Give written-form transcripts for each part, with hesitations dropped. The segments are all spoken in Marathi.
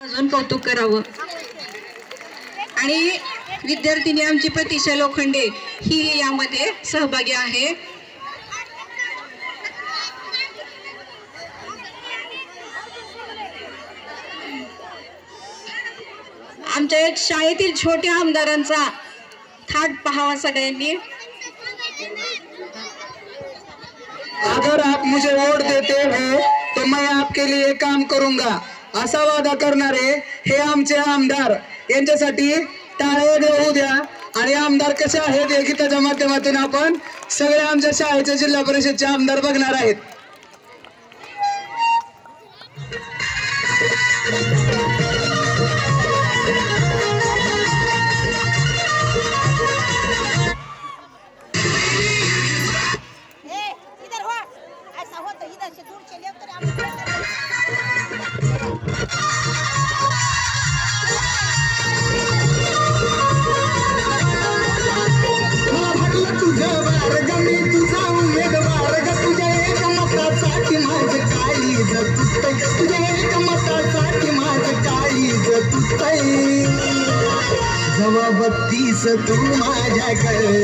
अजून कौतुक करावं। आणि विद्यार्थिनी आमची प्रतीक्षा लोखंडे ही यामध्ये सहभागी आहे। आमच्या शाळेतील छोट्या आमदारांचा थाट पहावा सगळ्यांनी। अगर आप मुझे वोट देते हो तो मैं आपके लिए काम करूंगा असा वादा करणारे हे आमचे आमदार, यांच्यासाठी टाळ्या देऊ द्या। आणि आमदार कसे आहेत हे गीताच्या माध्यमातून आपण सगळे आमच्या शाळेचे जिल्हा परिषदचे आमदार बघणार आहेत। जवा बत्तीस तू माझ्याकडे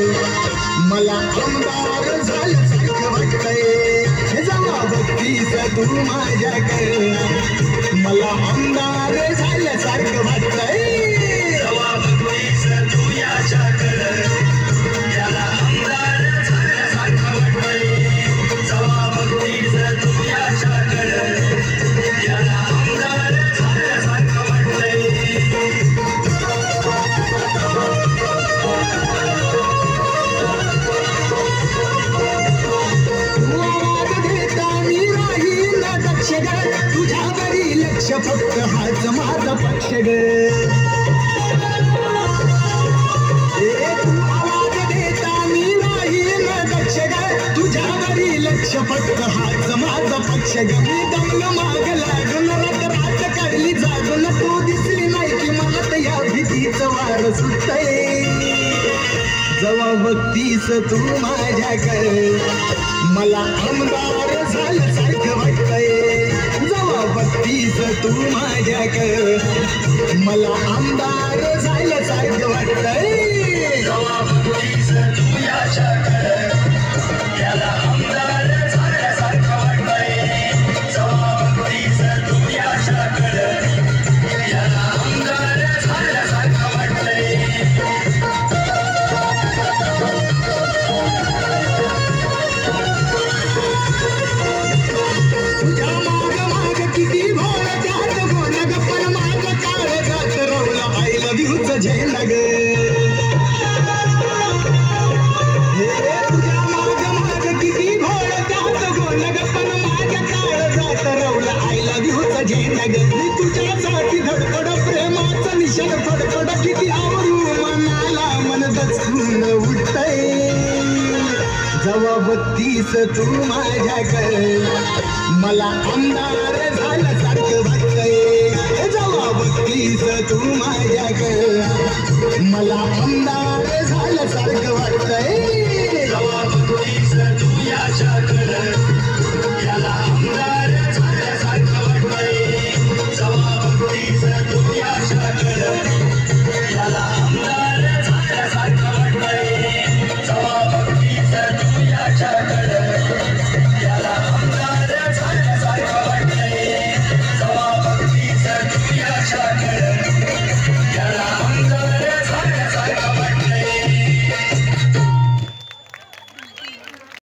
मला आमदार झाल्यासारखं वाटतंय। जवा बत्तीस तू माझ्याकडे मला आमदार झाल्यासारखं वाटतंय। जवा बत्तीस तू याच्याकडे याला आमदार झाल्यासारखं वाटतंय। जवा बत्तीस तू याच्याकडे याला आमदार झाल्यासारखं वाटतंय। तुझ्यावरी लक्ष फक्त हाच माझा पक्ष ग। तू आवाज देता मी राहील दक्ष ग। तुझ्यावरी लक्ष फक्त हाच माझा पक्ष ग। मी दमलं माग लागून रात काढली जागून तू दिसली नाही की मला या भीतीचं वार सुटतंय। जवा बत्तीस तू माझ्याकडे मला आमदार झाल्यासारखं वाटतंय। जवा बत्तीस तू माझ्याकडे मला आमदार झाल्यासारखं वाटतंय। जवा बत्तीस तू याच्याकडे याला आमदार झाल्यासारखं वाटतंय। जवा बत्तीस तू याच्याकडे याला आमदार झाल्यासारखं वाटतंय। तुझ्या माग माग किती भोळ त्यात गोल गप्पन माग काळ जात रवलं आय लव्ह यूचं झेल ग। तुझ्या माग माग किती भोळ त्यात गोल गप्पन माग काळ जात रवलं आय लव्ह यूचं झेल ग। मी तुझ्यासाठी धडपड प्रेमाचं निशाण फडफड किती आवरू मनाला मन दचकून उठतंय। जवा बत्तीस तू माझ्याकडे मला आमदार झाल्यासारखं वाटतंय। जवा बत्तीस तू माझ्याकडे मला आमदार झाल्यासारखं वाटतंय। जवा बत्तीस तू याच्याकडे याला आमदार झाल्यासारखं वाटतंय। जवा बत्तीस तू याच्याकडे याला आमदार झाल्यासारखं वाटतंय। जवा बत्तीस तू याच्याकडे याला आमदार झाल्यासारखं वाटतंय। जवा बत्तीस तू याच्याकडे